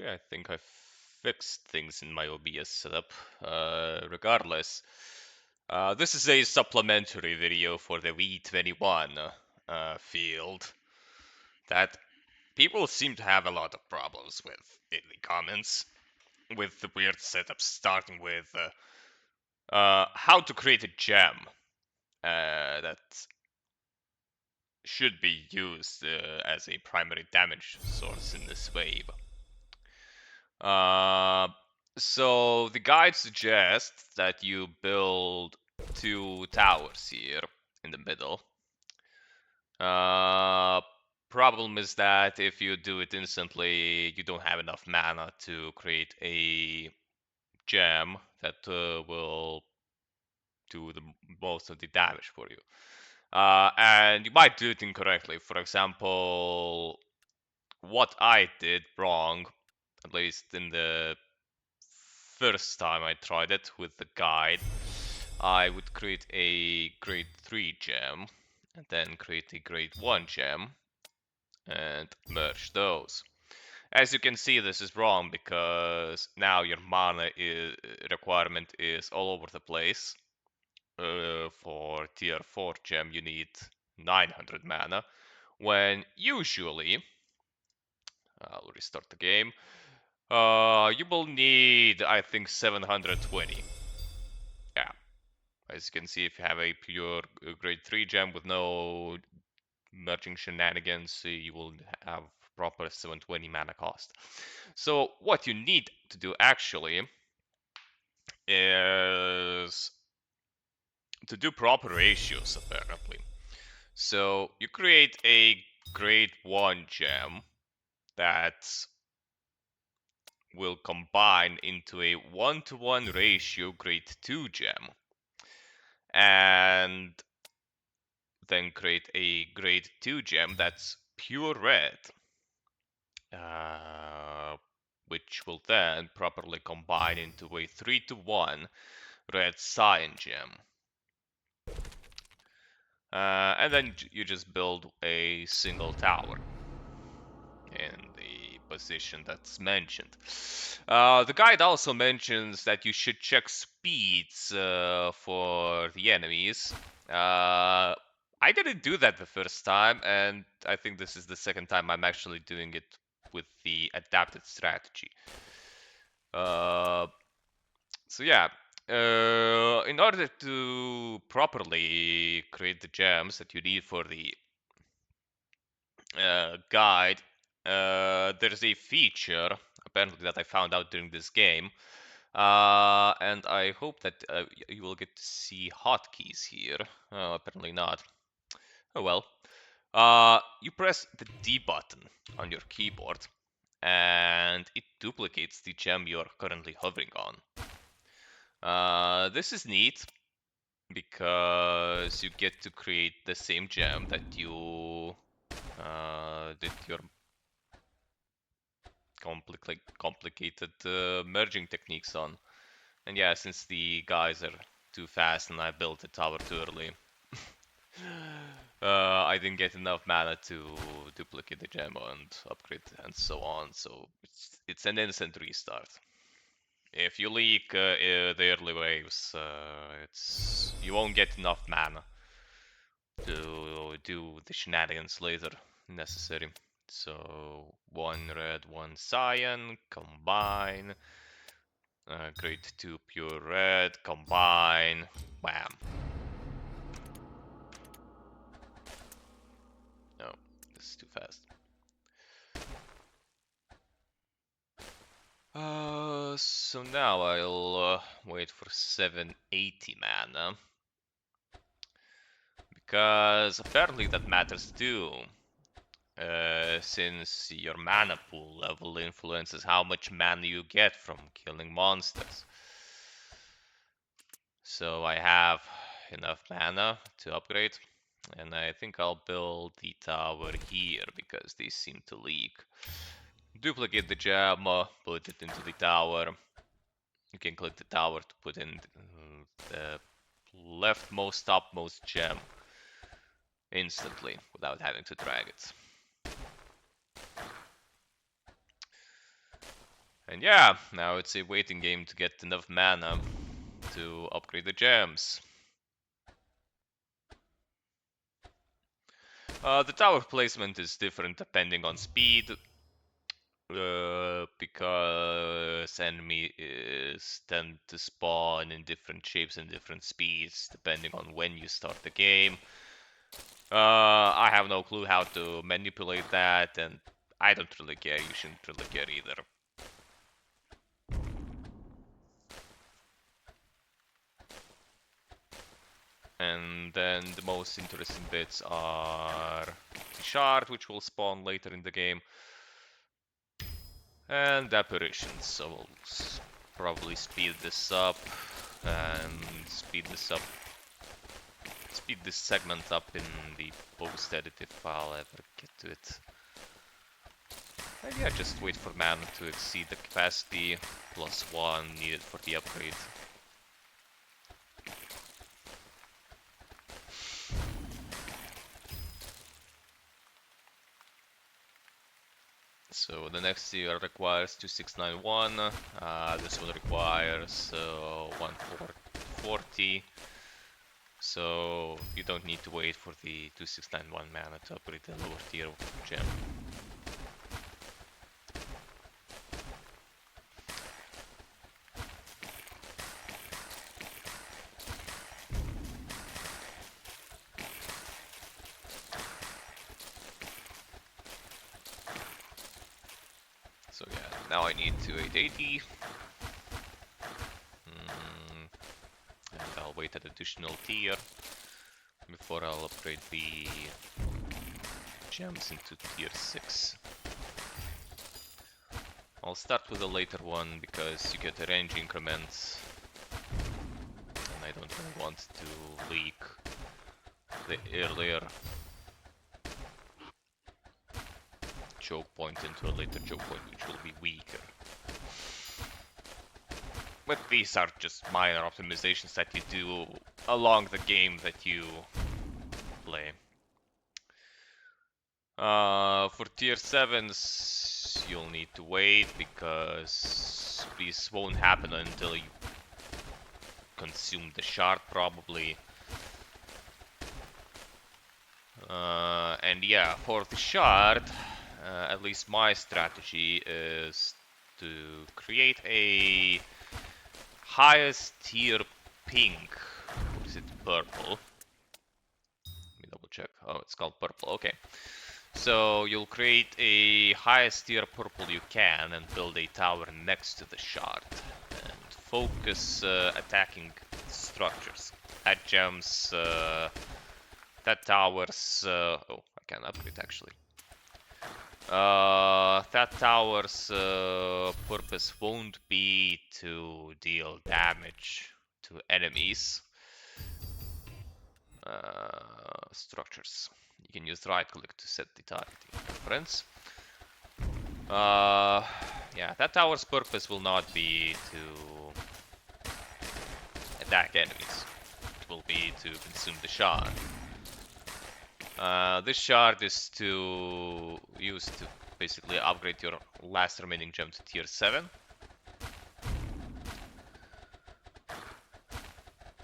Okay, I think I fixed things in my OBS setup. Regardless, this is a supplementary video for the V21 field that people seem to have a lot of problems with in the comments, with the weird setups, starting with how to create a gem that should be used as a primary damage source in this wave. Uh, so the guide suggests that you build 2 towers here in the middle. Problem is that if you do it instantly, you don't have enough mana to create a gem that will do the most of the damage for you. And you might do it incorrectly. For example, what I did wrong, at least in the first time I tried it with the guide, I would create a grade 3 gem and then create a grade 1 gem and merge those. As you can see, this is wrong because now your mana requirement is all over the place. For tier 4 gem you need 900 mana, when usually, I'll restart the game, you will need, I think, 720. Yeah, as you can see, if you have a pure grade 3 gem with no merging shenanigans, you will have proper 720 mana cost. So what you need to do actually is to do proper ratios, apparently. So you create a grade 1 gem that will combine into a 1-to-1 ratio grade 2 gem, and then create a grade 2 gem that's pure red, which will then properly combine into a 3-to-1 red cyan gem. And then you just build a single tower in the position that's mentioned. The guide also mentions that you should check speeds for the enemies. I didn't do that the first time, and I think this is the second time I'm actually doing it with the adapted strategy. So yeah, in order to properly create the gems that you need for the guide, there's a feature apparently that I found out during this game, and I hope that you will get to see hotkeys here. Oh, apparently not. Oh well. You press the D button on your keyboard, and it duplicates the gem you're currently hovering on. This is neat because you get to create the same gem that you did your complicated merging techniques on. And yeah, since the guys are too fast and I built the tower too early, I didn't get enough mana to duplicate the gem and upgrade and so on. So it's an instant restart. If you leak the early waves, you won't get enough mana to do the shenanigans later necessary. So 1 red, 1 cyan, combine. Grade 2 pure red, combine, wham. No, this is too fast. So now I'll wait for 780 mana, because apparently that matters too. Since your mana pool level influences how much mana you get from killing monsters. So I have enough mana to upgrade, and I think I'll build the tower here because these seem to leak. Duplicate the gem, put it into the tower. You can click the tower to put in the leftmost topmost gem instantly without having to drag it. And yeah, now it's a waiting game to get enough mana to upgrade the gems. The tower placement is different depending on speed, because enemies tend to spawn in different shapes and different speeds depending on when you start the game. I have no clue how to manipulate that, and I don't really care. You shouldn't really care either. And then the most interesting bits are the shard, which will spawn later in the game, and apparitions. So we'll probably speed this up and speed this segment up in the post-edit if I'll ever get to it. And yeah, just wait for mana to exceed the capacity, +1 needed for the upgrade. So the next tier requires 2691, this one requires 1440, so you don't need to wait for the 2691 mana to upgrade the lower tier gem. So yeah, now I need 2880. And I'll wait at additional tier before I'll upgrade the gems into tier 6. I'll start with the later one because you get a range increment, and I don't really want to leak the earlier choke point into a later choke point, which will be weaker. But these are just minor optimizations that you do along the game that you play. For tier 7s, you'll need to wait because this won't happen until you consume the shard, probably. And yeah, for the shard, at least my strategy is to create a highest tier pink. Or is it purple? Let me double check. Oh, it's called purple. Okay. So you'll create a highest tier purple you can and build a tower next to the shard. And focus attacking structures. That gems, that tower's... oh, I can upgrade actually. That tower's purpose won't be to deal damage to enemies. Structures. You can use right click to set the targeting preference. Yeah, that tower's purpose will not be to attack enemies. It will be to consume the shard. This shard is to use to basically upgrade your last remaining gem to tier 7.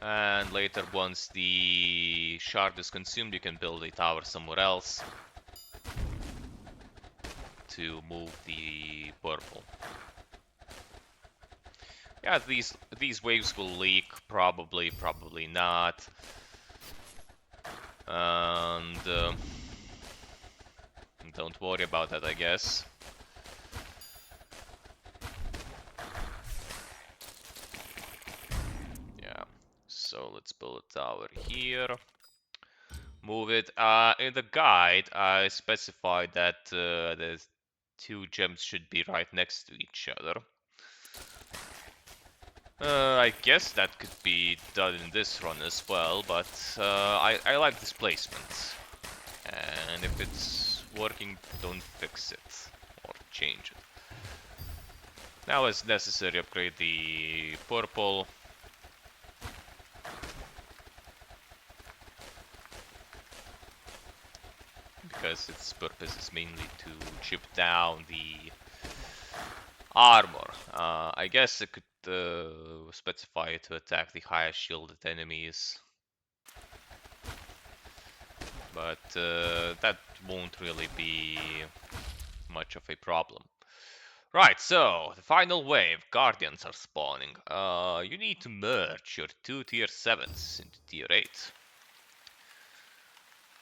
And later, once the shard is consumed, you can build a tower somewhere else to move the purple. Yeah, these waves will leak, probably not. And don't worry about that, I guess. Yeah, so let's build a tower here. Move it. In the guide, I specified that the 2 gems should be right next to each other. I guess that could be done in this run as well, but I like this placement. And if it's working, don't fix it or change it. Now as necessary, upgrade the purple. Because its purpose is mainly to chip down the Armor. I guess it could specify to attack the highest shielded enemies, but that won't really be much of a problem. Right, so the final wave, Guardians are spawning. You need to merge your two tier 7s into tier 8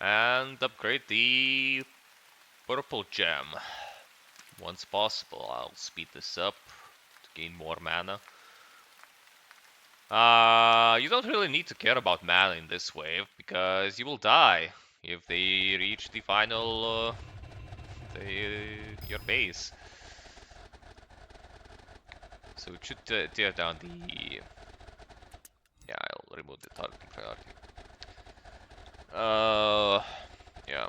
and upgrade the purple gem once possible. I'll speed this up to gain more mana. You don't really need to care about mana in this wave because you will die if they reach the final your base. So it should tear down the. Yeah, I'll remove the targeting priority. Yeah.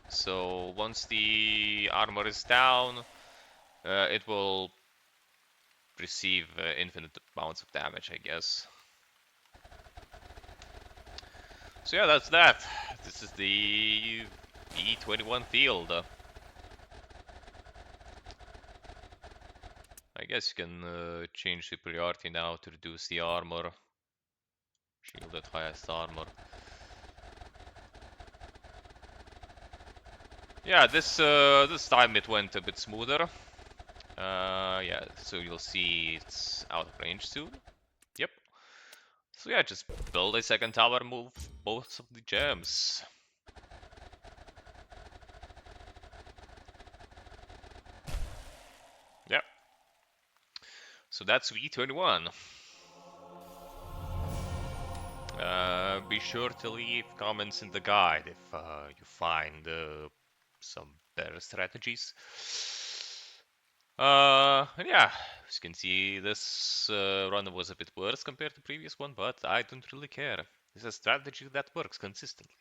So once the armor is down, it will receive infinite amounts of damage, I guess. So yeah, that's that. This is the V21 field. I guess you can change superiority now to reduce the armor. Shield at highest armor. Yeah, this time it went a bit smoother. Yeah, so you'll see it's out of range soon. Yep. So yeah, just build a second tower, move both of the gems. Yep. So that's V21. Be sure to leave comments in the guide if you find some better strategies. And yeah, as you can see, this run was a bit worse compared to the previous one, but I don't really care. It's a strategy that works consistently.